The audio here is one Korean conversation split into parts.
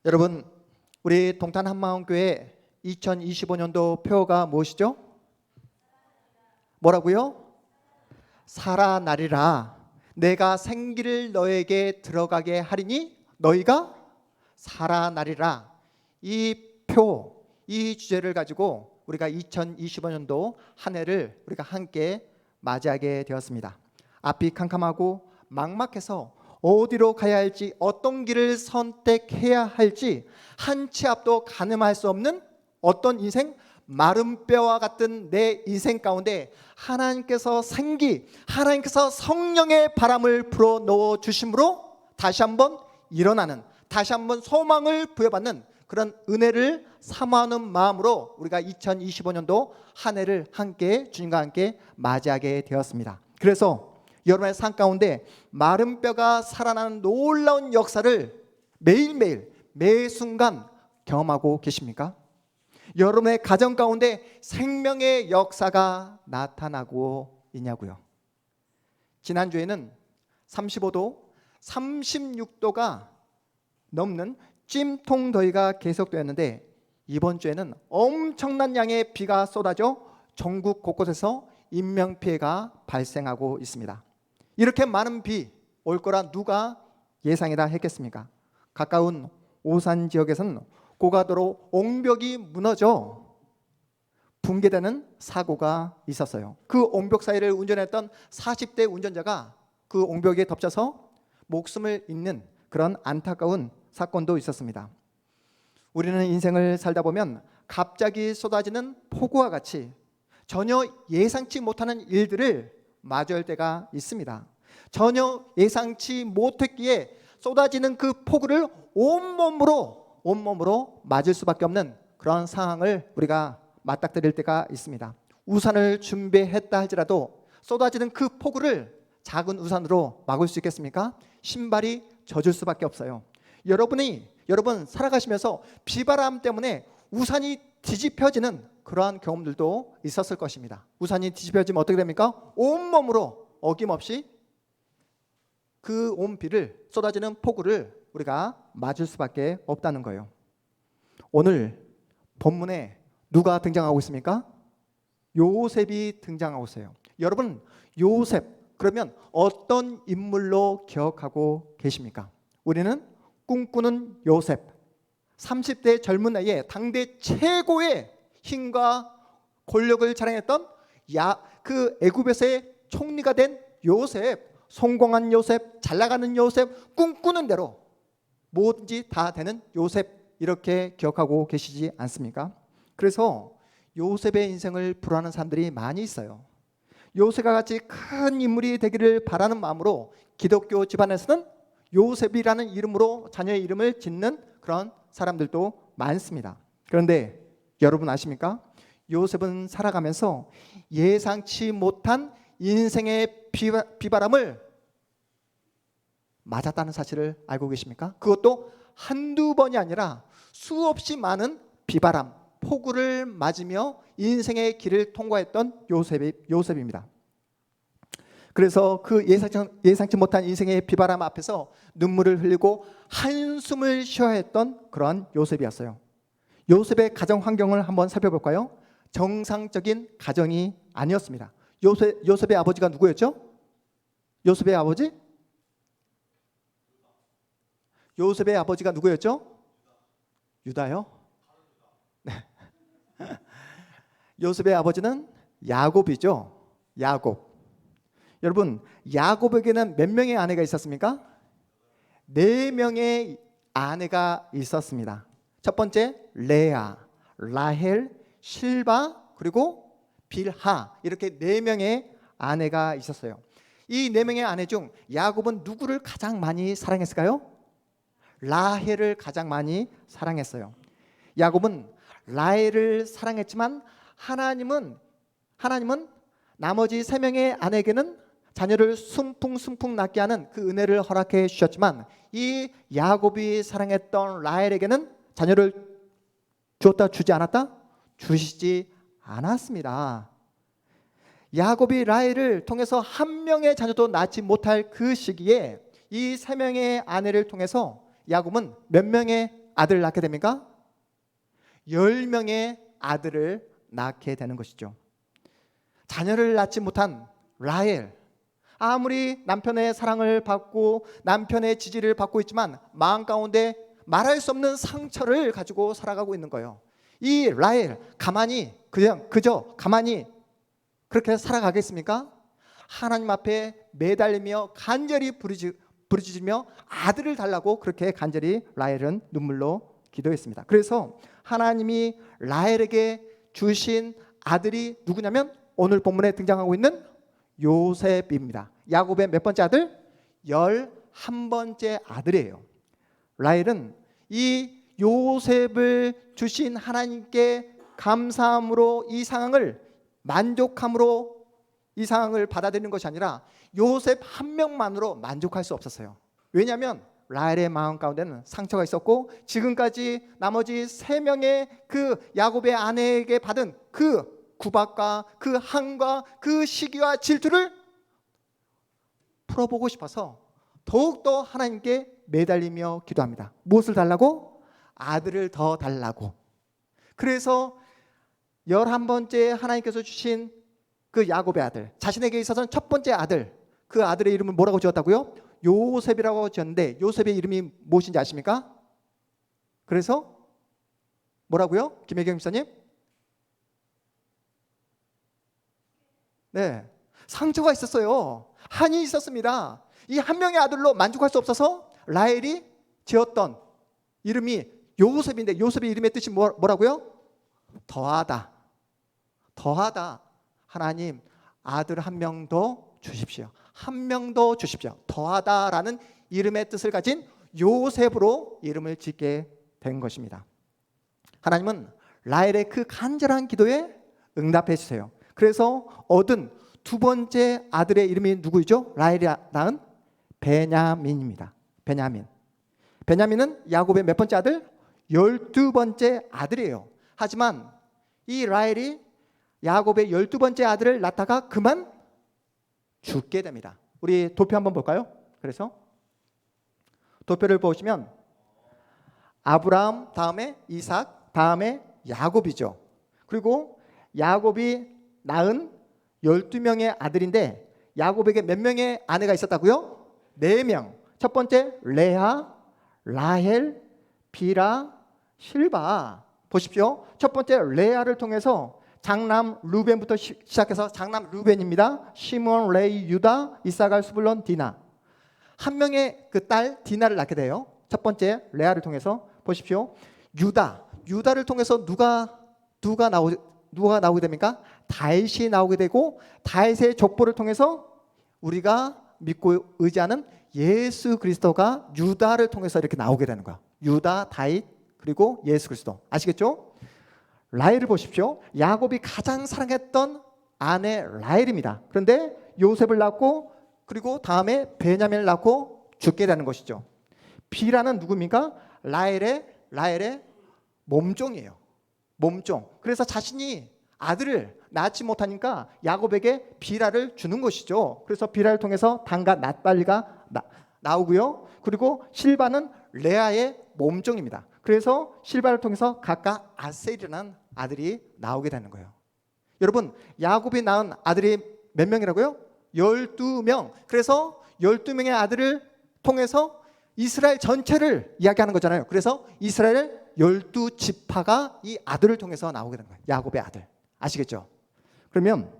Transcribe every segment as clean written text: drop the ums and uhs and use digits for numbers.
여러분, 우리 동탄 한마음교회 2025년도 표어가 무엇이죠? 뭐라고요? 살아나리라. 내가 생기를 너에게 들어가게 하리니 너희가 살아나리라. 이 표, 이 주제를 가지고 우리가 2025년도 한 해를 우리가 함께 맞이하게 되었습니다. 앞이 캄캄하고 막막해서 어디로 가야 할지, 어떤 길을 선택해야 할지 한 치 앞도 가늠할 수 없는 어떤 인생, 마른 뼈와 같은 내 인생 가운데 하나님께서 생기, 하나님께서 성령의 바람을 불어 넣어 주심으로 다시 한번 일어나는, 다시 한번 소망을 부여받는 그런 은혜를 사모하는 마음으로 우리가 2025년도 한 해를 함께 주님과 함께 맞이하게 되었습니다. 그래서 여러분의 삶 가운데 마른 뼈가 살아나는 놀라운 역사를 매일매일 매 순간 경험하고 계십니까? 여러분의 가정 가운데 생명의 역사가 나타나고 있냐고요. 지난주에는 35도, 36도가 넘는 찜통 더위가 계속되었는데 이번 주에는 엄청난 양의 비가 쏟아져 전국 곳곳에서 인명피해가 발생하고 있습니다. 이렇게 많은 비 올 거라 누가 예상이라 했겠습니까? 가까운 오산 지역에서는 고가도로 옹벽이 무너져 붕괴되는 사고가 있었어요. 그 옹벽 사이를 운전했던 40대 운전자가 그 옹벽에 덮쳐서 목숨을 잃는 그런 안타까운 사건도 있었습니다. 우리는 인생을 살다 보면 갑자기 쏟아지는 폭우와 같이 전혀 예상치 못하는 일들을 마주할 때가 있습니다. 전혀 예상치 못했기에 쏟아지는 그 폭우를 온몸으로 맞을 수밖에 없는 그런 상황을 우리가 맞닥뜨릴 때가 있습니다. 우산을 준비했다 할지라도 쏟아지는 그 폭우를 작은 우산으로 막을 수 있겠습니까? 신발이 젖을 수밖에 없어요. 여러분 살아가시면서 비바람 때문에 우산이 뒤집혀지는 그러한 경험들도 있었을 것입니다. 우산이 뒤집혀지면 어떻게 됩니까? 온몸으로 어김없이 그 온 비를, 쏟아지는 폭우를 우리가 맞을 수밖에 없다는 거예요. 오늘 본문에 누가 등장하고 있습니까? 요셉이 등장하고 있어요. 여러분, 요셉 그러면 어떤 인물로 기억하고 계십니까? 우리는 꿈꾸는 요셉, 30대 젊은 나이에 당대 최고의 힘과 권력을 자랑했던 그 애굽에서의 총리가 된 요셉, 성공한 요셉, 잘나가는 요셉, 꿈꾸는 대로 뭐든지 다 되는 요셉, 이렇게 기억하고 계시지 않습니까? 그래서 요셉의 인생을 불안한 사람들이 많이 있어요. 요셉과 같이 큰 인물이 되기를 바라는 마음으로 기독교 집안에서는 요셉이라는 이름으로 자녀의 이름을 짓는 그런 사람들도 많습니다. 그런데 여러분 아십니까? 요셉은 살아가면서 예상치 못한 인생의 비바람을 맞았다는 사실을 알고 계십니까? 그것도 한두 번이 아니라 수없이 많은 비바람, 폭우를 맞으며 인생의 길을 통과했던 요셉입니다. 그래서 그 예상치 못한 인생의 비바람 앞에서 눈물을 흘리고 한숨을 쉬어야 했던 그런 요셉이었어요. 요셉의 가정 환경을 한번 살펴볼까요? 정상적인 가정이 아니었습니다. 요셉의 아버지가 누구였죠? 요셉의 아버지가 누구였죠? 유다요? 네. 요셉의 아버지는 야곱이죠. 야곱. 여러분, 야곱에게는 몇 명의 아내가 있었습니까? 4명의 아내가 있었습니다. 첫 번째 레아, 라헬, 실바, 그리고 빌하, 이렇게 4명의 아내가 있었어요. 이 4명의 아내 중 야곱은 누구를 가장 많이 사랑했을까요? 라헬을 가장 많이 사랑했어요. 야곱은 라헬을 사랑했지만 하나님은 나머지 3명의 아내에게는 자녀를 숨풍숨풍 낳게 하는 그 은혜를 허락해 주셨지만 이 야곱이 사랑했던 라헬에게는 자녀를 주었다 주지 않았다? 주시지 않았습니다. 야곱이 라헬을 통해서 한 명의 자녀도 낳지 못할 그 시기에 이 3명의 아내를 통해서 야곱은 몇 명의 아들을 낳게 됩니까? 10명의 아들을 낳게 되는 것이죠. 자녀를 낳지 못한 라헬, 아무리 남편의 사랑을 받고 남편의 지지를 받고 있지만 마음 가운데 말할 수 없는 상처를 가지고 살아가고 있는 거예요. 이 라헬 가만히 그저 가만히 그렇게 살아가겠습니까? 하나님 앞에 매달리며 간절히 부르짖으며 아들을 달라고 그렇게 간절히 라헬은 눈물로 기도했습니다. 그래서 하나님이 라헬에게 주신 아들이 누구냐면 오늘 본문에 등장하고 있는 요셉입니다. 야곱의 몇 번째 아들? 11번째 아들이에요. 라헬은 이 요셉을 주신 하나님께 감사함으로 이 상황을 만족함으로 이 상황을 받아들이는 것이 아니라 요셉 한 명만으로 만족할 수 없었어요. 왜냐하면 라헬의 마음 가운데는 상처가 있었고 지금까지 나머지 3명의 그 야곱의 아내에게 받은 그 구박과 그 한과 그 시기와 질투를 풀어보고 싶어서 더욱더 하나님께 매달리며 기도합니다. 무엇을 달라고? 아들을 더 달라고. 그래서 11번째 하나님께서 주신 그 야곱의 아들, 자신에게 있어서는 첫 번째 아들, 그 아들의 이름을 뭐라고 지었다고요? 요셉이라고 지었는데 요셉의 이름이 무엇인지 아십니까? 그래서 뭐라고요? 김혜경 집사님? 네, 상처가 있었어요. 한이 있었습니다. 이 한 명의 아들로 만족할 수 없어서 라헬이 지었던 이름이 요셉인데 요셉의 이름의 뜻이 뭐라고요? 더하다. 더하다. 하나님 아들 한 명 더 주십시오. 한 명 더 주십시오. 더하다라는 이름의 뜻을 가진 요셉으로 이름을 짓게 된 것입니다. 하나님은 라헬의 그 간절한 기도에 응답해 주세요. 그래서 얻은 두 번째 아들의 이름이 누구이죠? 라헬이 낳은 베냐민입니다. 베냐민. 베냐민은 야곱의 몇 번째 아들? 12번째 아들이에요. 하지만 이 라헬이 야곱의 12번째 아들을 낳다가 그만 죽게 됩니다. 우리 도표 한번 볼까요? 그래서 도표를 보시면 아브라함 다음에 이삭 다음에 야곱이죠. 그리고 야곱이 낳은 12명의 아들인데 야곱에게 몇 명의 아내가 있었다고요? 4명. 첫 번째 레아, 라헬, 비라, 실바. 보십시오. 첫 번째 레아를 통해서 장남 루벤부터 시작해서 장남 루벤입니다. 시몬, 레이, 유다, 이사갈, 스불론, 디나. 한 명의 그 딸 디나를 낳게 돼요. 첫 번째 레아를 통해서 보십시오. 유다를 통해서 누가 나오게 됩니까? 다윗이 나오게 되고 다윗의 족보를 통해서 우리가 믿고 의지하는 예수 그리스도가 유다를 통해서 이렇게 나오게 되는 거야. 유다, 다윗, 그리고 예수 그리스도. 아시겠죠? 라헬을 보십시오. 야곱이 가장 사랑했던 아내 라헬입니다. 그런데 요셉을 낳고 그리고 다음에 베냐민을 낳고 죽게 되는 것이죠. 비라는 누굽니까? 라헬의 몸종이에요. 몸종. 그래서 자신이 아들을 낳지 못하니까 야곱에게 비라를 주는 것이죠. 그래서 비라를 통해서 단과 낫발리가 나오고요. 그리고 실바는 레아의 몸종입니다. 그래서 실바를 통해서 각각 아셀이라는 아들이 나오게 되는 거예요. 여러분, 야곱이 낳은 아들이 몇 명이라고요? 12명. 그래서 12명의 아들을 통해서 이스라엘 전체를 이야기하는 거잖아요. 그래서 이스라엘 12지파가 이 아들을 통해서 나오게 되는 거예요. 야곱의 아들. 아시겠죠? 그러면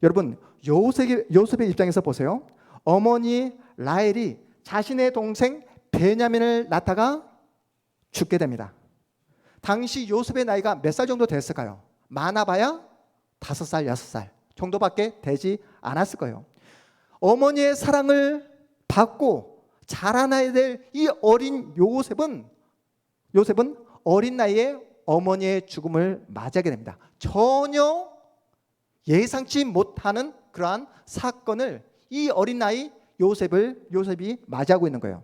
여러분, 요셉의 입장에서 보세요. 어머니 라헬이 자신의 동생 베냐민을 낳다가 죽게 됩니다. 당시 요셉의 나이가 몇 살 정도 됐을까요? 많아봐야 5살, 6살 정도밖에 되지 않았을 거예요. 어머니의 사랑을 받고 자라나야 될 이 어린 요셉은 어린 나이에 어머니의 죽음을 맞이하게 됩니다. 전혀 예상치 못하는 그러한 사건을 이 어린 나이 요셉이 맞이하고 있는 거예요.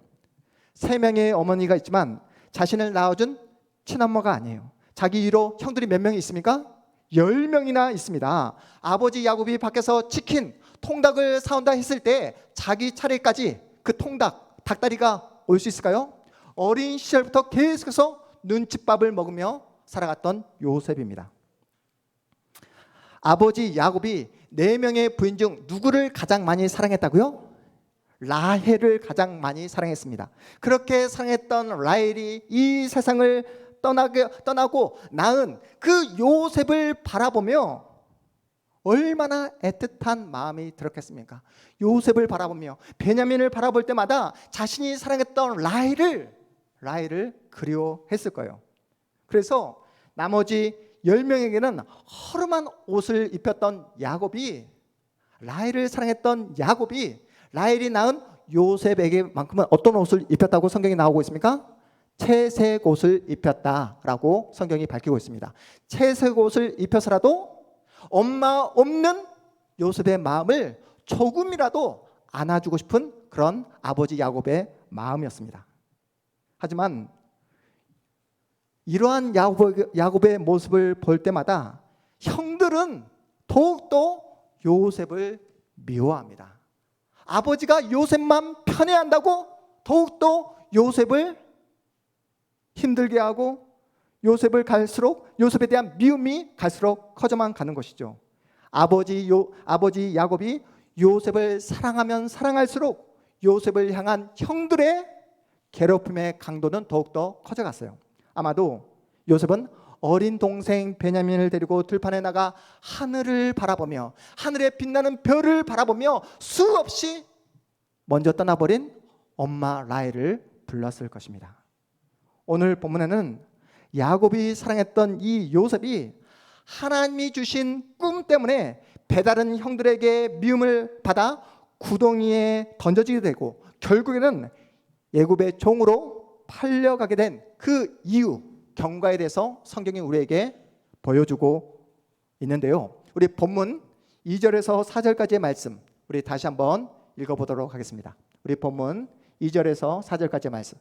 3명의 어머니가 있지만 자신을 낳아준 친엄마가 아니에요. 자기 위로 형들이 몇 명이 있습니까? 10명이나 있습니다. 아버지 야곱이 밖에서 치킨, 통닭을 사온다 했을 때 자기 차례까지 그 통닭, 닭다리가 올 수 있을까요? 어린 시절부터 계속해서 눈칫밥을 먹으며 살아갔던 요셉입니다. 아버지 야곱이 4명의 부인 중 누구를 가장 많이 사랑했다고요? 라헬을 가장 많이 사랑했습니다. 그렇게 사랑했던 라헬이 이 세상을 떠나고 낳은 그 요셉을 바라보며 얼마나 애틋한 마음이 들었겠습니까? 요셉을 바라보며 베냐민을 바라볼 때마다 자신이 사랑했던 라헬을 그리워했을 거예요. 그래서 나머지 10명에게는 허름한 옷을 입혔던 야곱이, 라헬을 사랑했던 야곱이 라헬이 낳은 요셉에게만큼은 어떤 옷을 입혔다고 성경이 나오고 있습니까? 채색 옷을 입혔다라고 성경이 밝히고 있습니다. 채색 옷을 입혀서라도 엄마 없는 요셉의 마음을 조금이라도 안아주고 싶은 그런 아버지 야곱의 마음이었습니다. 하지만 이러한 야곱의 모습을 볼 때마다 형들은 더욱더 요셉을 미워합니다. 아버지가 요셉만 편애한다고 더욱더 요셉을 힘들게 하고 요셉에 대한 미움이 갈수록 커져만 가는 것이죠. 아버지 야곱이 요셉을 사랑하면 사랑할수록 요셉을 향한 형들의 괴롭힘의 강도는 더욱더 커져갔어요. 아마도 요셉은 어린 동생 베냐민을 데리고 들판에 나가 하늘을 바라보며 하늘에 빛나는 별을 바라보며 수없이 먼저 떠나버린 엄마 라헬을 불렀을 것입니다. 오늘 본문에는 야곱이 사랑했던 이 요셉이 하나님이 주신 꿈 때문에 배다른 형들에게 미움을 받아 구덩이에 던져지게 되고 결국에는 애굽의 종으로 팔려가게 된 그 이유, 경과에 대해서 성경이 우리에게 보여주고 있는데요. 우리 본문 2절에서 4절까지의 말씀 우리 다시 한번 읽어보도록 하겠습니다. 우리 본문 2절에서 4절까지의 말씀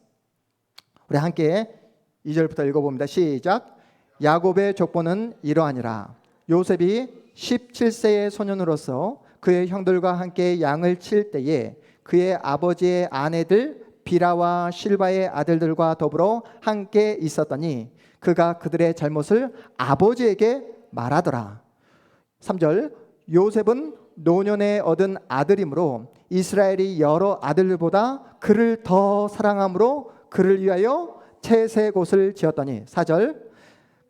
우리 함께 2절부터 읽어봅니다. 시작. 야곱의 족보는 이러하니라. 요셉이 17세의 소년으로서 그의 형들과 함께 양을 칠 때에 그의 아버지의 아내들 비라와 실바의 아들들과 더불어 함께 있었더니 그가 그들의 잘못을 아버지에게 말하더라. 3절. 요셉은 노년에 얻은 아들이므로 이스라엘이 여러 아들보다 그를 더 사랑함으로 그를 위하여 채색 옷을 지었더니 4절.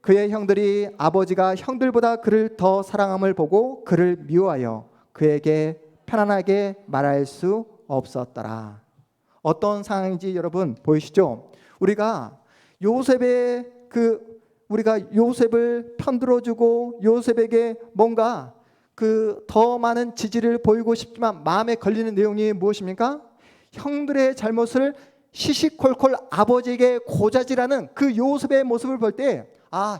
그의 형들이 아버지가 형들보다 그를 더 사랑함을 보고 그를 미워하여 그에게 편안하게 말할 수 없었더라. 어떤 상황인지 여러분 보이시죠? 우리가 요셉을 편들어주고 요셉에게 뭔가 더 많은 지지를 보이고 싶지만 마음에 걸리는 내용이 무엇입니까? 형들의 잘못을 시시콜콜 아버지에게 고자질하는 그 요셉의 모습을 볼 때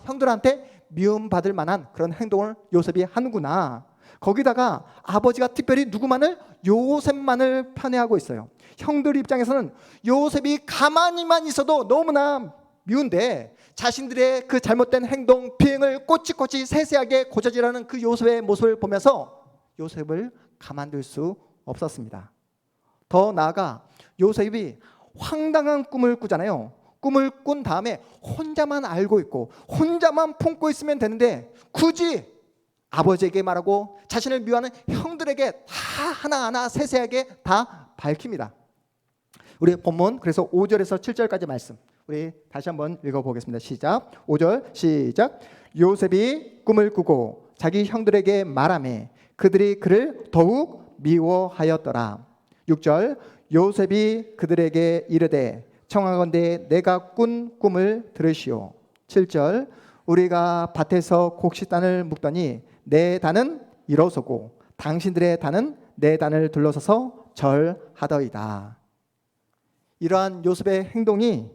형들한테 미움받을 만한 그런 행동을 요셉이 하는구나. 거기다가 아버지가 특별히 누구만을? 요셉만을 편애하고 있어요. 형들 입장에서는 요셉이 가만히만 있어도 너무나 미운데 자신들의 그 잘못된 행동, 비행을 꼬치꼬치 세세하게 고자질하는 그 요셉의 모습을 보면서 요셉을 가만둘 수 없었습니다. 더 나아가 요셉이 황당한 꿈을 꾸잖아요. 꿈을 꾼 다음에 혼자만 알고 있고 혼자만 품고 있으면 되는데 굳이 아버지에게 말하고 자신을 미워하는 형들에게 다 하나하나 세세하게 다 밝힙니다. 우리 본문 그래서 5절에서 7절까지 말씀 우리 다시 한번 읽어보겠습니다. 시작. 5절 시작. 요셉이 꿈을 꾸고 자기 형들에게 말하매 그들이 그를 더욱 미워하였더라. 6절. 요셉이 그들에게 이르되 청하건대 내가 꾼 꿈을 들으시오. 7절. 우리가 밭에서 곡식단을 묶더니 내 단은 일어서고 당신들의 단은 내 단을 둘러서서 절하더이다. 이러한 요셉의 행동이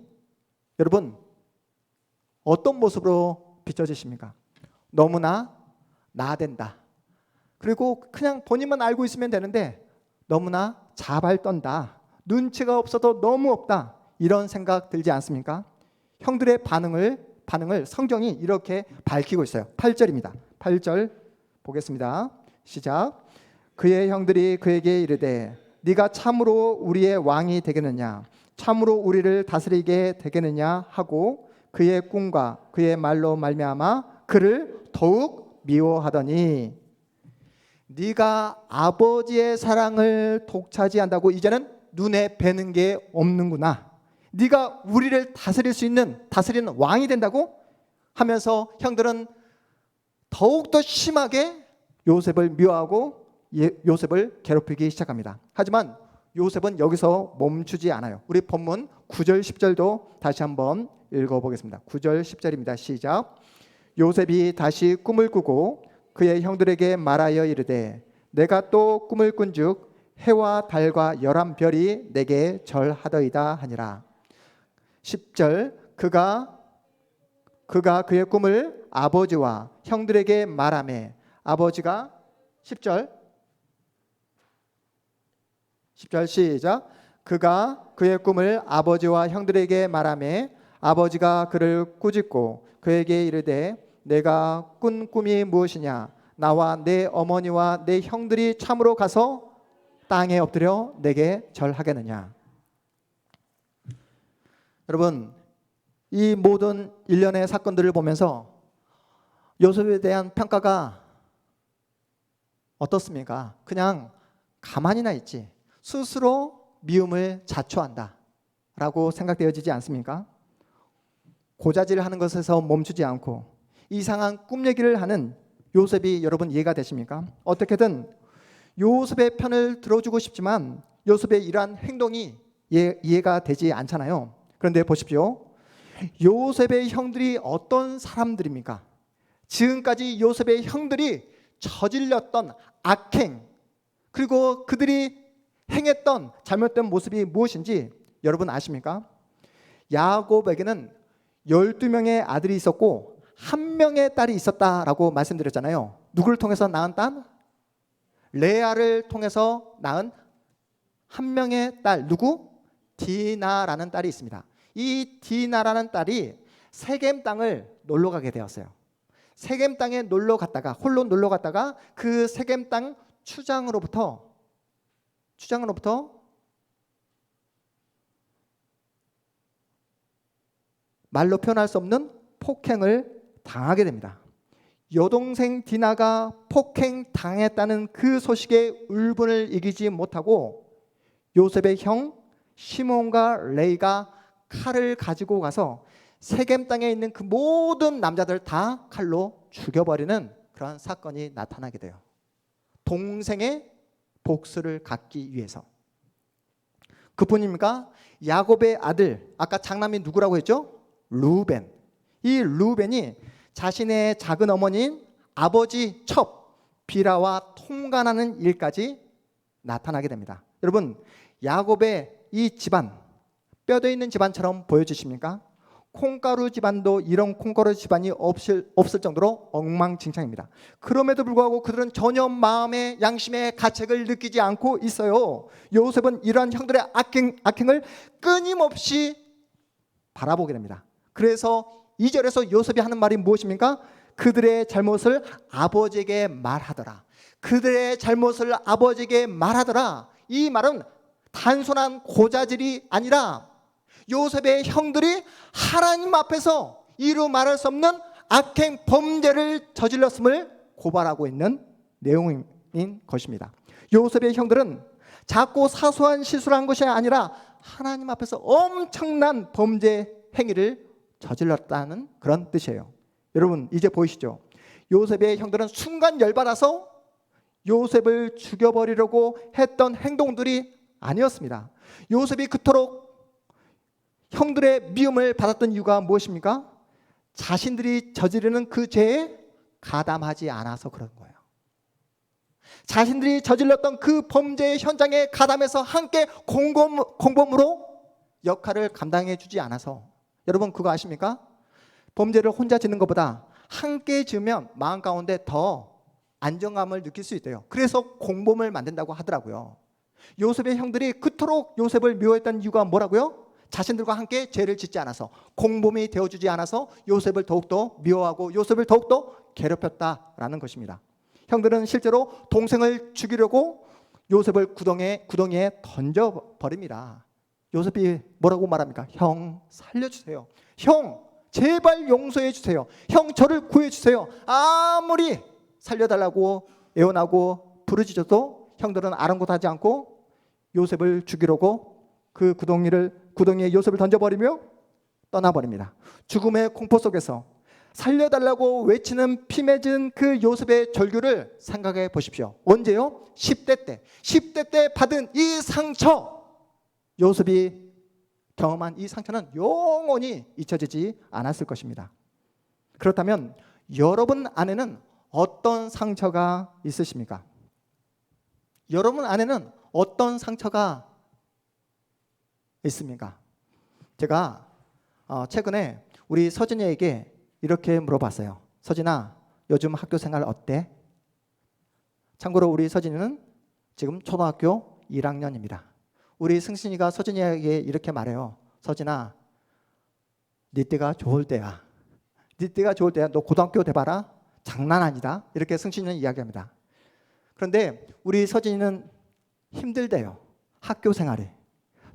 여러분 어떤 모습으로 비춰지십니까? 너무나 나댄다. 그리고 그냥 본인만 알고 있으면 되는데 너무나 자발 떤다. 눈치가 없어도 너무 없다. 이런 생각 들지 않습니까? 형들의 반응을 성경이 이렇게 밝히고 있어요. 8절입니다. 8절 보겠습니다. 시작. 그의 형들이 그에게 이르되 네가 참으로 우리의 왕이 되겠느냐? 참으로 우리를 다스리게 되겠느냐 하고 그의 꿈과 그의 말로 말미암아 그를 더욱 미워하더니 네가 아버지의 사랑을 독차지한다고 이제는 눈에 뵈는 게 없는구나. 네가 우리를 다스릴 수 있는 다스리는 왕이 된다고 하면서 형들은 더욱더 심하게 요셉을 미워하고 요셉을 괴롭히기 시작합니다. 하지만 요셉은 여기서 멈추지 않아요. 우리 본문 9절 10절도 다시 한번 읽어보겠습니다. 9절 10절입니다. 시작. 요셉이 다시 꿈을 꾸고 그의 형들에게 말하여 이르되 내가 또 꿈을 꾼즉 해와 달과 11별이 내게 절하더이다 하니라. 10절 그가 그의 꿈을 아버지와 형들에게 말하매 아버지가 10절 시작. 그가 그의 꿈을 아버지와 형들에게 말하매 아버지가 그를 꾸짖고 그에게 이르되 내가 꾼 꿈이 무엇이냐? 나와 내 어머니와 내 형들이 참으로 가서 땅에 엎드려 내게 절하겠느냐? 여러분, 이 모든 일련의 사건들을 보면서 요셉에 대한 평가가 어떻습니까? 그냥 가만히나 있지 스스로 미움을 자초한다 라고 생각되어지지 않습니까? 고자질하는 것에서 멈추지 않고 이상한 꿈 얘기를 하는 요셉이 여러분 이해가 되십니까? 어떻게든 요셉의 편을 들어주고 싶지만 요셉의 이러한 행동이 이해가 되지 않잖아요. 그런데 보십시오. 요셉의 형들이 어떤 사람들입니까? 지금까지 요셉의 형들이 저질렀던 악행 그리고 그들이 행했던 잘못된 모습이 무엇인지 여러분 아십니까? 야곱에게는 12명의 아들이 있었고 1명의 딸이 있었다라고 말씀드렸잖아요. 누구를 통해서 낳은 딸? 레아를 통해서 낳은 1명의 딸 누구? 디나라는 딸이 있습니다. 이 디나라는 딸이 세겜 땅을 놀러 가게 되었어요. 세겜 땅에 놀러 갔다가 홀로 놀러 갔다가 그 세겜 땅 추장으로부터 말로 표현할 수 없는 폭행을 당하게 됩니다. 여동생 디나가 폭행당했다는 그 소식에 울분을 이기지 못하고 요셉의 형 시몬과 레이가 칼을 가지고 가서 세겜 땅에 있는 그 모든 남자들 다 칼로 죽여버리는 그런 사건이 나타나게 돼요. 동생의 복수를 갚기 위해서. 그뿐입니까? 야곱의 아들, 아까 장남이 누구라고 했죠? 루벤. 이 루벤이 자신의 작은 어머니인 아버지 첩 비라와 통간하는 일까지 나타나게 됩니다. 여러분, 야곱의 이 집안, 뼈대 있는 집안처럼 보여지십니까? 콩가루 집안도 이런 콩가루 집안이 없을 정도로 엉망진창입니다. 그럼에도 불구하고 그들은 전혀 마음의 양심의 가책을 느끼지 않고 있어요. 요셉은 이러한 형들의 악행을 끊임없이 바라보게 됩니다. 그래서 2절에서 요셉이 하는 말이 무엇입니까? 그들의 잘못을 아버지에게 말하더라. 그들의 잘못을 아버지에게 말하더라. 이 말은 단순한 고자질이 아니라 요셉의 형들이 하나님 앞에서 이루 말할 수 없는 악행 범죄를 저질렀음을 고발하고 있는 내용인 것입니다. 요셉의 형들은 작고 사소한 실수를 한 것이 아니라 하나님 앞에서 엄청난 범죄 행위를 저질렀다는 그런 뜻이에요. 여러분 이제 보이시죠? 요셉의 형들은 순간 열받아서 요셉을 죽여버리려고 했던 행동들이 아니었습니다. 요셉이 그토록 형들의 미움을 받았던 이유가 무엇입니까? 자신들이 저지르는 그 죄에 가담하지 않아서 그런 거예요. 자신들이 저질렀던 그 범죄의 현장에 가담해서 함께 공범으로 역할을 감당해 주지 않아서. 여러분 그거 아십니까? 범죄를 혼자 짓는 것보다 함께 지으면 마음 가운데 더 안정감을 느낄 수 있대요. 그래서 공범을 만든다고 하더라고요. 요셉의 형들이 그토록 요셉을 미워했던 이유가 뭐라고요? 자신들과 함께 죄를 짓지 않아서, 공범이 되어주지 않아서 요셉을 더욱더 미워하고 요셉을 더욱더 괴롭혔다라는 것입니다. 형들은 실제로 동생을 죽이려고 요셉을 구덩이에 던져버립니다. 요셉이 뭐라고 말합니까? 형 살려주세요. 형 제발 용서해 주세요. 형 저를 구해 주세요. 아무리 살려달라고 애원하고 부르짖어도 형들은 아랑곳하지 않고 요셉을 죽이려고 그 구덩이에 요셉을 던져버리며 떠나버립니다. 죽음의 공포 속에서 살려달라고 외치는 피 맺은 그 요셉의 절규를 생각해 보십시오. 언제요? 10대 때 받은 이 상처, 요셉이 경험한 이 상처는 영원히 잊혀지지 않았을 것입니다. 그렇다면 여러분 안에는 어떤 상처가 있으십니까? 여러분 안에는 어떤 상처가 있습니까? 제가 최근에 우리 서진이에게 이렇게 물어봤어요. 서진아, 요즘 학교 생활 어때? 참고로 우리 서진이는 지금 초등학교 1학년입니다. 우리 승신이가 서진이에게 이렇게 말해요. 서진아, 네 때가 좋을 때야. 네 때가 좋을 때야. 너 고등학교 돼봐라. 장난 아니다. 이렇게 승신이는 이야기합니다. 그런데 우리 서진이는 힘들대요. 학교 생활이.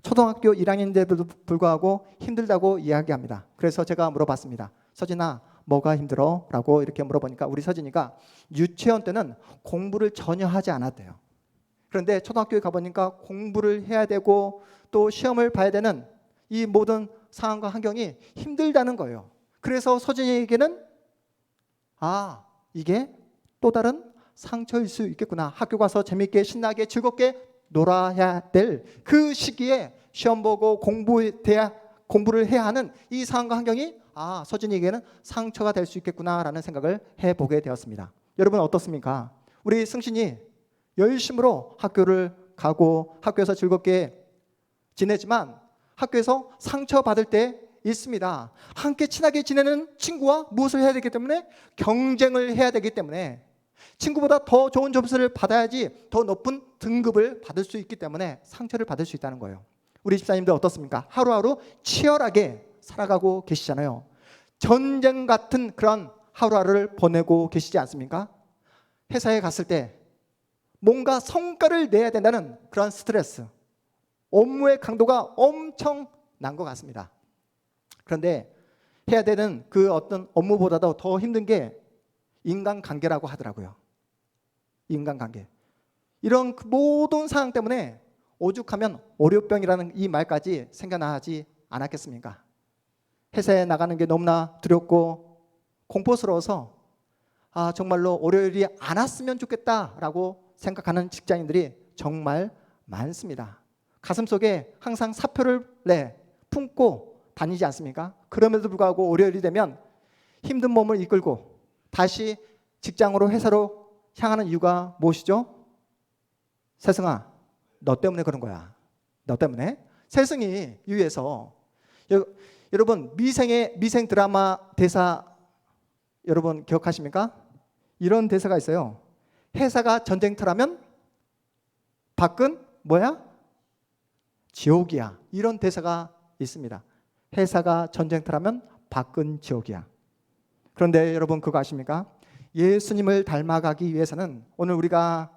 초등학교 1학년인데도 불구하고 힘들다고 이야기합니다. 그래서 제가 물어봤습니다. 서진아, 뭐가 힘들어? 라고 이렇게 물어보니까 우리 서진이가 유치원 때는 공부를 전혀 하지 않았대요. 그런데 초등학교에 가보니까 공부를 해야 되고 또 시험을 봐야 되는 이 모든 상황과 환경이 힘들다는 거예요. 그래서 서진이에게는 이게 또 다른 상처일 수 있겠구나. 학교 가서 재밌게 신나게 즐겁게 놀아야 될 그 시기에 시험 보고 공부를 해야 하는 이 상황과 환경이 서진이에게는 상처가 될 수 있겠구나라는 생각을 해보게 되었습니다. 여러분 어떻습니까? 우리 승신이 열심으로 학교를 가고 학교에서 즐겁게 지내지만 학교에서 상처받을 때 있습니다. 함께 친하게 지내는 친구와 무엇을 해야 되기 때문에 경쟁을 해야 되기 때문에 친구보다 더 좋은 점수를 받아야지 더 높은 등급을 받을 수 있기 때문에 상처를 받을 수 있다는 거예요. 우리 집사님들 어떻습니까? 하루하루 치열하게 살아가고 계시잖아요. 전쟁 같은 그런 하루하루를 보내고 계시지 않습니까? 회사에 갔을 때 뭔가 성과를 내야 된다는 그런 스트레스, 업무의 강도가 엄청 난 것 같습니다. 그런데 해야 되는 그 어떤 업무보다도 더 힘든 게 인간관계라고 하더라고요. 인간관계. 이런 그 모든 상황 때문에 오죽하면 월요병이라는 이 말까지 생겨나지 않았겠습니까? 회사에 나가는 게 너무나 두렵고 공포스러워서 정말로 월요일이 안 왔으면 좋겠다라고 생각하는 직장인들이 정말 많습니다. 가슴속에 항상 사표를 품고 다니지 않습니까? 그럼에도 불구하고 월요일이 되면 힘든 몸을 이끌고 다시 직장으로 회사로 향하는 이유가 무엇이죠? 세승아, 너 때문에 그런 거야. 너 때문에. 세승이 유에서 여러분 미생 드라마 대사 여러분 기억하십니까? 이런 대사가 있어요. 회사가 전쟁터라면 밖은 뭐야? 지옥이야. 이런 대사가 있습니다. 회사가 전쟁터라면 밖은 지옥이야. 그런데 여러분 그거 아십니까? 예수님을 닮아가기 위해서는 오늘 우리가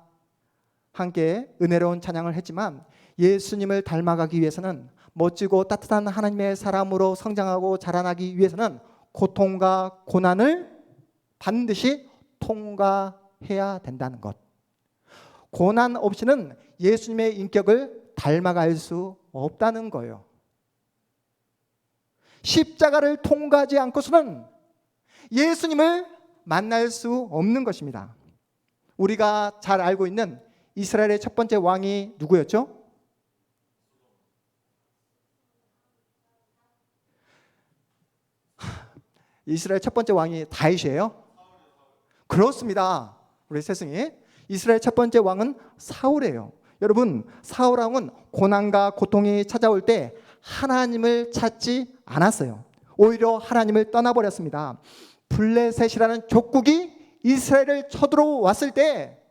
함께 은혜로운 찬양을 했지만 예수님을 닮아가기 위해서는 멋지고 따뜻한 하나님의 사람으로 성장하고 자라나기 위해서는 고통과 고난을 반드시 통과해야 된다는 것. 고난 없이는 예수님의 인격을 닮아갈 수 없다는 거예요. 십자가를 통과하지 않고서는 예수님을 만날 수 없는 것입니다. 우리가 잘 알고 있는 이스라엘의 첫 번째 왕이 누구였죠? 이스라엘 첫 번째 왕이 다윗이에요? 그렇습니다. 우리 세승이 이스라엘 첫 번째 왕은 사울이에요. 여러분 사울 왕은 고난과 고통이 찾아올 때 하나님을 찾지 않았어요. 오히려 하나님을 떠나버렸습니다. 블레셋이라는 족국이 이스라엘을 쳐들어왔을 때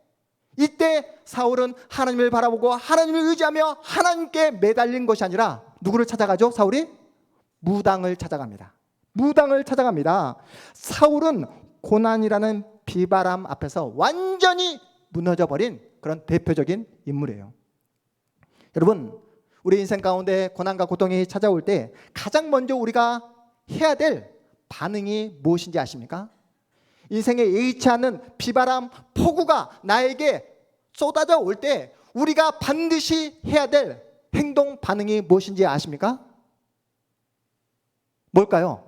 이때 사울은 하나님을 바라보고 하나님을 의지하며 하나님께 매달린 것이 아니라 누구를 찾아가죠? 사울이? 무당을 찾아갑니다. 무당을 찾아갑니다. 사울은 고난이라는 비바람 앞에서 완전히 무너져버린 그런 대표적인 인물이에요. 여러분 우리 인생 가운데 고난과 고통이 찾아올 때 가장 먼저 우리가 해야 될 반응이 무엇인지 아십니까? 인생에 예의치 않은 비바람, 폭우가 나에게 쏟아져 올 때 우리가 반드시 해야 될 행동 반응이 무엇인지 아십니까? 뭘까요?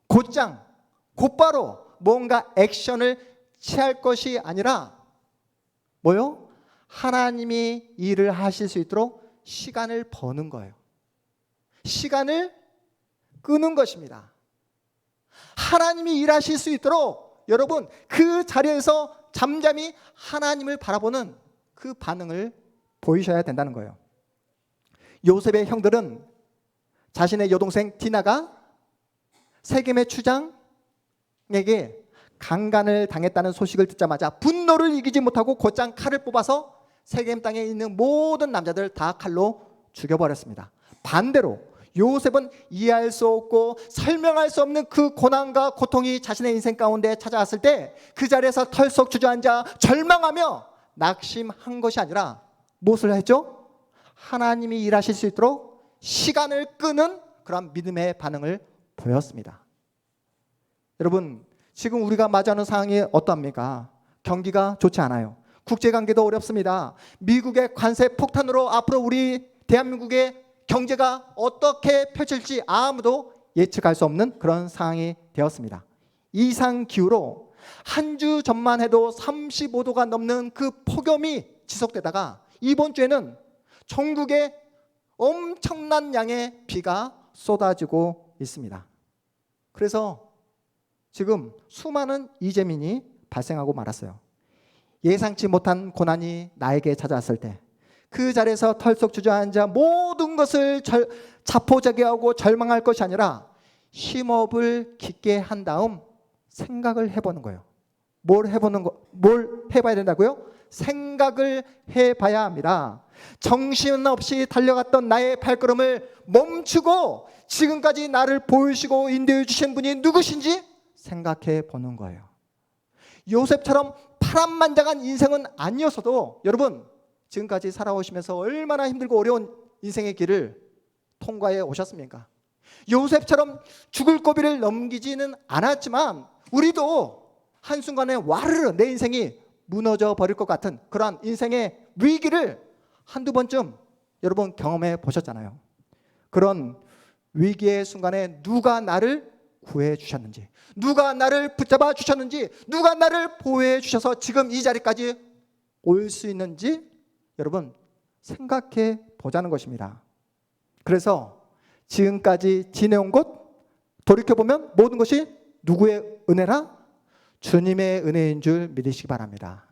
곧장, 곧바로 뭔가 액션을 취할 것이 아니라 뭐요? 하나님이 일을 하실 수 있도록 시간을 버는 거예요. 시간을 끄는 것입니다. 하나님이 일하실 수 있도록 여러분 그 자리에서 잠잠히 하나님을 바라보는 그 반응을 보이셔야 된다는 거예요. 요셉의 형들은 자신의 여동생 디나가 세겜의 추장에게 강간을 당했다는 소식을 듣자마자 분노를 이기지 못하고 곧장 칼을 뽑아서 세겜 땅에 있는 모든 남자들 다 칼로 죽여버렸습니다. 반대로 요셉은 이해할 수 없고 설명할 수 없는 그 고난과 고통이 자신의 인생 가운데 찾아왔을 때 그 자리에서 털썩 주저앉아 절망하며 낙심한 것이 아니라 무엇을 했죠? 하나님이 일하실 수 있도록 시간을 끄는 그런 믿음의 반응을 보였습니다. 여러분, 지금 우리가 맞이하는 상황이 어떠합니까? 경기가 좋지 않아요. 국제관계도 어렵습니다. 미국의 관세 폭탄으로 앞으로 우리 대한민국의 경제가 어떻게 펼칠지 아무도 예측할 수 없는 그런 상황이 되었습니다. 이상기후로 한 주 전만 해도 35도가 넘는 그 폭염이 지속되다가 이번 주에는 전국에 엄청난 양의 비가 쏟아지고 있습니다. 그래서 지금 수많은 이재민이 발생하고 말았어요. 예상치 못한 고난이 나에게 찾아왔을 때 그 자리에서 털썩 주저앉아 모든 것을 자포자기하고 절망할 것이 아니라 심호흡을 깊게 한 다음 생각을 해보는 거예요. 뭘 해봐야 된다고요? 생각을 해봐야 합니다. 정신없이 달려갔던 나의 발걸음을 멈추고 지금까지 나를 보여주시고 인도해 주신 분이 누구신지 생각해 보는 거예요. 요셉처럼 파란만장한 인생은 아니었어도 여러분 지금까지 살아오시면서 얼마나 힘들고 어려운 인생의 길을 통과해 오셨습니까? 요셉처럼 죽을 고비를 넘기지는 않았지만 우리도 한순간에 와르르 내 인생이 무너져 버릴 것 같은 그러한 인생의 위기를 한두 번쯤 여러분 경험해 보셨잖아요. 그런 위기의 순간에 누가 나를 구해 주셨는지, 누가 나를 붙잡아 주셨는지, 누가 나를 보호해 주셔서 지금 이 자리까지 올 수 있는지 여러분 생각해 보자는 것입니다. 그래서 지금까지 지내온 것 돌이켜보면 모든 것이 누구의 은혜라? 주님의 은혜인 줄 믿으시기 바랍니다.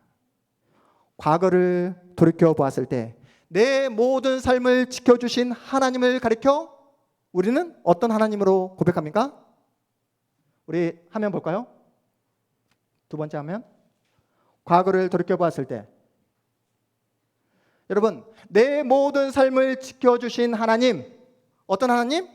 과거를 돌이켜보았을 때 내 모든 삶을 지켜주신 하나님을 가리켜 우리는 어떤 하나님으로 고백합니까? 우리 화면 볼까요? 두 번째 화면. 과거를 돌이켜보았을 때 여러분 내 모든 삶을 지켜주신 하나님, 어떤 하나님?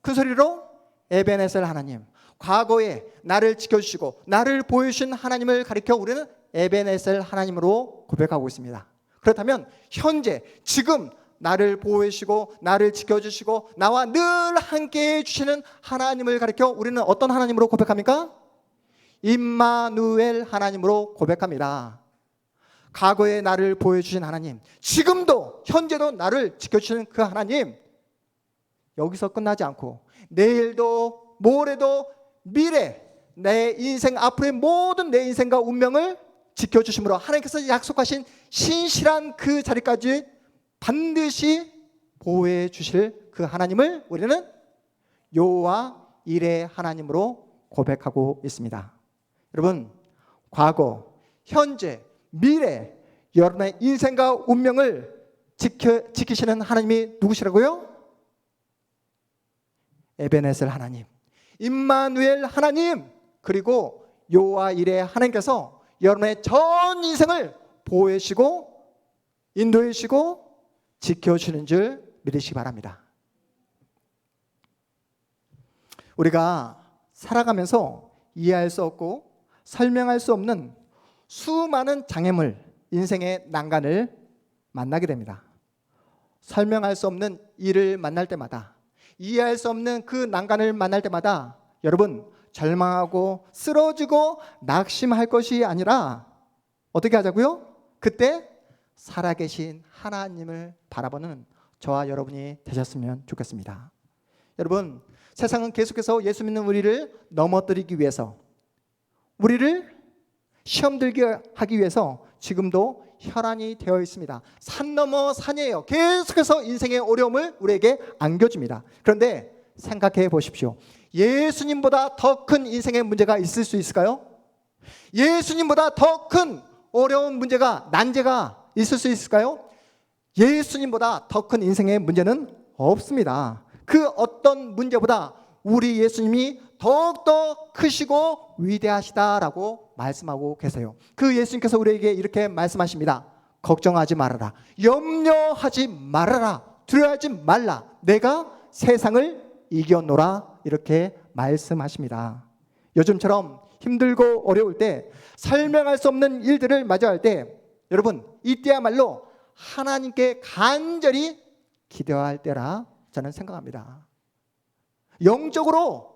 큰 소리로 에베네셀 하나님. 과거에 나를 지켜주시고 나를 보여주신 하나님을 가리켜 우리는 에베네셀 하나님으로 고백하고 있습니다. 그렇다면 현재 지금 나를 보호해주시고 나를 지켜주시고 나와 늘 함께해 주시는 하나님을 가리켜 우리는 어떤 하나님으로 고백합니까? 임마누엘 하나님으로 고백합니다. 과거에 나를 보여주신 하나님, 지금도 현재도 나를 지켜주시는 그 하나님, 여기서 끝나지 않고 내일도 모레도 미래 내 인생 앞으로의 모든 내 인생과 운명을 지켜주심으로 하나님께서 약속하신 신실한 그 자리까지 반드시 보호해 주실 그 하나님을 우리는 여호와 일의 하나님으로 고백하고 있습니다. 여러분 과거, 현재, 미래 여러분의 인생과 운명을 지키시는 하나님이 누구시라고요? 에베네셀 하나님, 임마누엘 하나님, 그리고 여호와 일의 하나님께서 여러분의 전 인생을 보호해 주시고 인도해 주시고 지켜주시는 줄 믿으시기 바랍니다. 우리가 살아가면서 이해할 수 없고 설명할 수 없는 수많은 장애물, 인생의 난간을 만나게 됩니다. 설명할 수 없는 일을 만날 때마다, 이해할 수 없는 그 난간을 만날 때마다 여러분 절망하고 쓰러지고 낙심할 것이 아니라 어떻게 하자고요? 그때 살아계신 하나님을 바라보는 저와 여러분이 되셨으면 좋겠습니다. 여러분, 세상은 계속해서 예수 믿는 우리를 넘어뜨리기 위해서, 우리를 시험 들게 하기 위해서 지금도 혈안이 되어 있습니다. 산 넘어 산이에요. 계속해서 인생의 어려움을 우리에게 안겨줍니다. 그런데 생각해 보십시오. 예수님보다 더 큰 인생의 문제가 있을 수 있을까요? 예수님보다 더 큰 어려운 문제가, 난제가 있을 수 있을까요? 예수님보다 더 큰 인생의 문제는 없습니다. 그 어떤 문제보다 우리 예수님이 더욱더 크시고 위대하시다라고 말씀하고 계세요. 그 예수님께서 우리에게 이렇게 말씀하십니다. 걱정하지 말아라, 염려하지 말아라, 두려워하지 말라, 내가 세상을 이겨노라, 이렇게 말씀하십니다. 요즘처럼 힘들고 어려울 때, 설명할 수 없는 일들을 마주할 때, 여러분 이때야말로 하나님께 간절히 기도할 때라 저는 생각합니다. 영적으로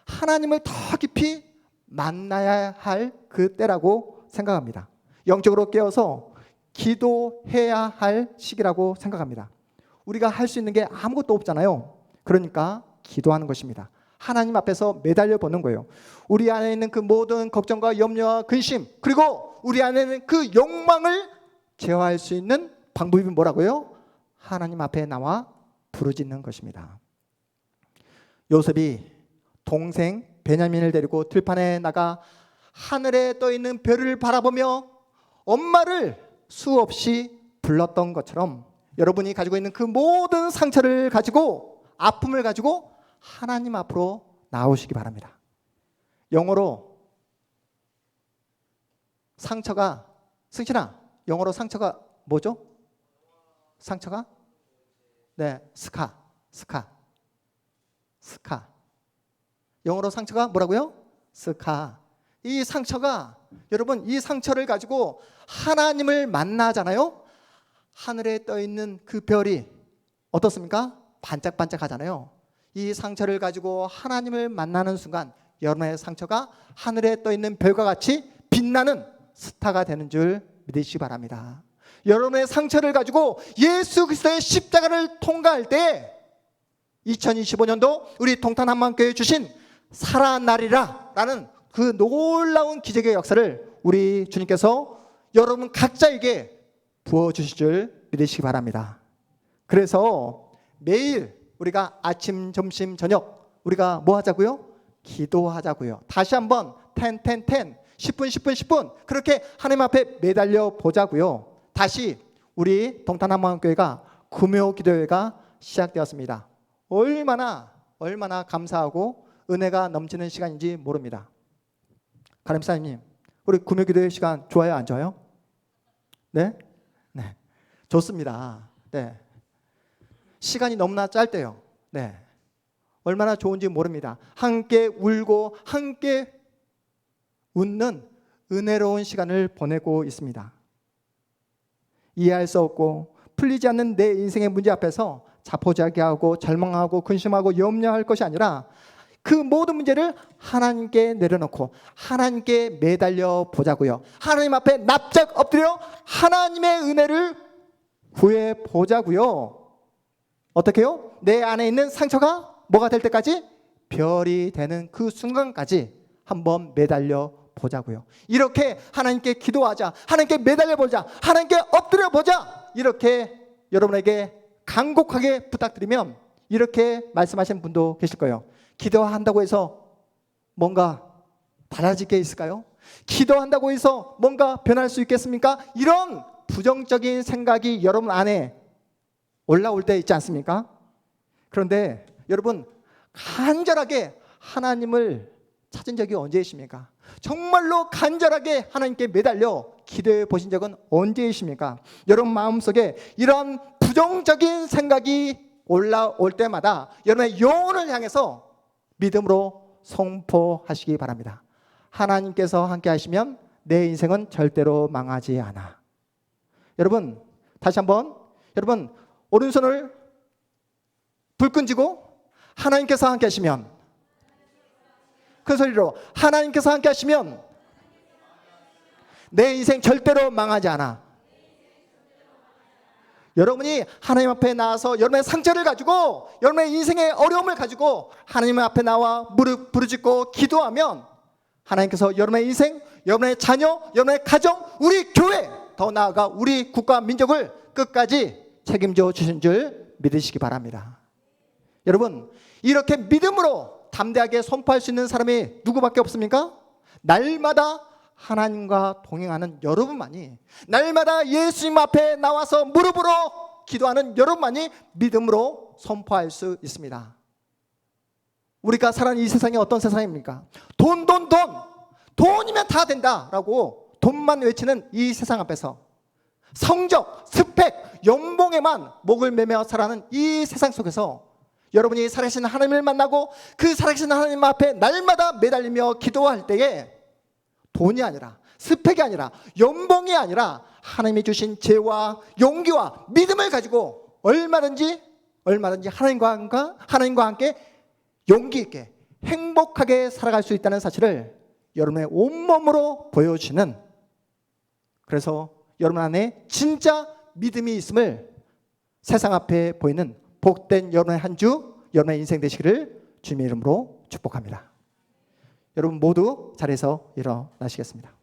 하나님을 더 깊이 만나야 할 그때라고 생각합니다. 영적으로 깨어서 기도해야 할 시기라고 생각합니다. 우리가 할 수 있는 게 아무것도 없잖아요. 그러니까 기도하는 것입니다. 하나님 앞에서 매달려 보는 거예요. 우리 안에 있는 그 모든 걱정과 염려와 근심, 그리고 우리 안에 있는 그 욕망을 제어할 수 있는 방법이 뭐라고요? 하나님 앞에 나와 부르짖는 것입니다. 요셉이 동생 베냐민을 데리고 들판에 나가 하늘에 떠 있는 별을 바라보며 엄마를 수없이 불렀던 것처럼, 여러분이 가지고 있는 그 모든 상처를 가지고, 아픔을 가지고 하나님 앞으로 나오시기 바랍니다. 영어로 상처가, 승신아, 영어로 상처가 뭐죠? 상처가? 네, 스카. 영어로 상처가 뭐라고요? 스카. 이 상처가, 여러분 이 상처를 가지고 하나님을 만나잖아요. 하늘에 떠 있는 그 별이 어떻습니까? 반짝반짝 하잖아요. 이 상처를 가지고 하나님을 만나는 순간 여러분의 상처가 하늘에 떠 있는 별과 같이 빛나는 스타가 되는 줄 믿으시기 바랍니다. 여러분의 상처를 가지고 예수 그리스도의 십자가를 통과할 때 2025년도 우리 동탄 한마음교회에 주신 살아나리라 라는 그 놀라운 기적의 역사를 우리 주님께서 여러분 각자에게 부어주실 줄 믿으시기 바랍니다. 그래서 매일 우리가 아침, 점심, 저녁 우리가 뭐 하자고요? 기도하자고요. 다시 한번 10, 10분 그렇게 하나님 앞에 매달려 보자고요. 다시 우리 동탄 한마음교회가 금요 기도회가 시작되었습니다. 얼마나 감사하고 은혜가 넘치는 시간인지 모릅니다. 가림사님, 우리 금요 기도회 시간 좋아요, 안 좋아요? 네? 네, 좋습니다. 네, 시간이 너무나 짧대요. 네, 얼마나 좋은지 모릅니다. 함께 울고 함께 웃는 은혜로운 시간을 보내고 있습니다. 이해할 수 없고 풀리지 않는 내 인생의 문제 앞에서 자포자기하고 절망하고 근심하고 염려할 것이 아니라 그 모든 문제를 하나님께 내려놓고 하나님께 매달려 보자고요. 하나님 앞에 납작 엎드려 하나님의 은혜를 구해 보자고요. 어떻게 해요? 내 안에 있는 상처가 뭐가 될 때까지? 별이 되는 그 순간까지 한번 매달려 보자고요. 이렇게 하나님께 기도하자, 하나님께 매달려 보자, 하나님께 엎드려 보자, 이렇게 여러분에게 간곡하게 부탁드리면 이렇게 말씀하시는 분도 계실 거예요. 기도한다고 해서 뭔가 달라질 게 있을까요? 기도한다고 해서 뭔가 변할 수 있겠습니까? 이런 부정적인 생각이 여러분 안에 올라올 때 있지 않습니까? 그런데 여러분 간절하게 하나님을 찾은 적이 언제이십니까? 정말로 간절하게 하나님께 매달려 기도해 보신 적은 언제이십니까? 여러분 마음속에 이런 부정적인 생각이 올라올 때마다 여러분의 영혼을 향해서 믿음으로 선포하시기 바랍니다. 하나님께서 함께 하시면 내 인생은 절대로 망하지 않아. 여러분 다시 한번, 여러분 오른손을 불끈 쥐고 하나님께서 함께 하시면, 큰 소리로 하나님께서 함께 하시면 내 인생 절대로 망하지 않아. 여러분이 하나님 앞에 나와서 여러분의 상처를 가지고, 여러분의 인생의 어려움을 가지고 하나님 앞에 나와 무릎 부르짖고 기도하면 하나님께서 여러분의 인생, 여러분의 자녀, 여러분의 가정, 우리 교회, 더 나아가 우리 국가 민족을 끝까지 책임져 주신 줄 믿으시기 바랍니다. 여러분, 이렇게 믿음으로 담대하게 선포할 수 있는 사람이 누구밖에 없습니까? 날마다 하나님과 동행하는 여러분만이, 날마다 예수님 앞에 나와서 무릎으로 기도하는 여러분만이 믿음으로 선포할 수 있습니다. 우리가 살아가는 이 세상이 어떤 세상입니까? 돈, 돈이면 다 된다라고 돈만 외치는 이 세상 앞에서 성적, 스펙, 연봉에만 목을 매며 살아가는 이 세상 속에서 여러분이 살아계신 하나님을 만나고 그 살아계신 하나님 앞에 날마다 매달리며 기도할 때에 돈이 아니라, 스펙이 아니라, 연봉이 아니라 하나님이 주신 지혜와 용기와 믿음을 가지고 얼마든지 하나님과 함께 용기 있게 행복하게 살아갈 수 있다는 사실을 여러분의 온몸으로 보여주시는, 그래서 여러분 안에 진짜 믿음이 있음을 세상 앞에 보이는 복된 여러분의 한 주, 여러분의 인생 되시기를 주님의 이름으로 축복합니다. 여러분 모두 자리에서 일어나시겠습니다.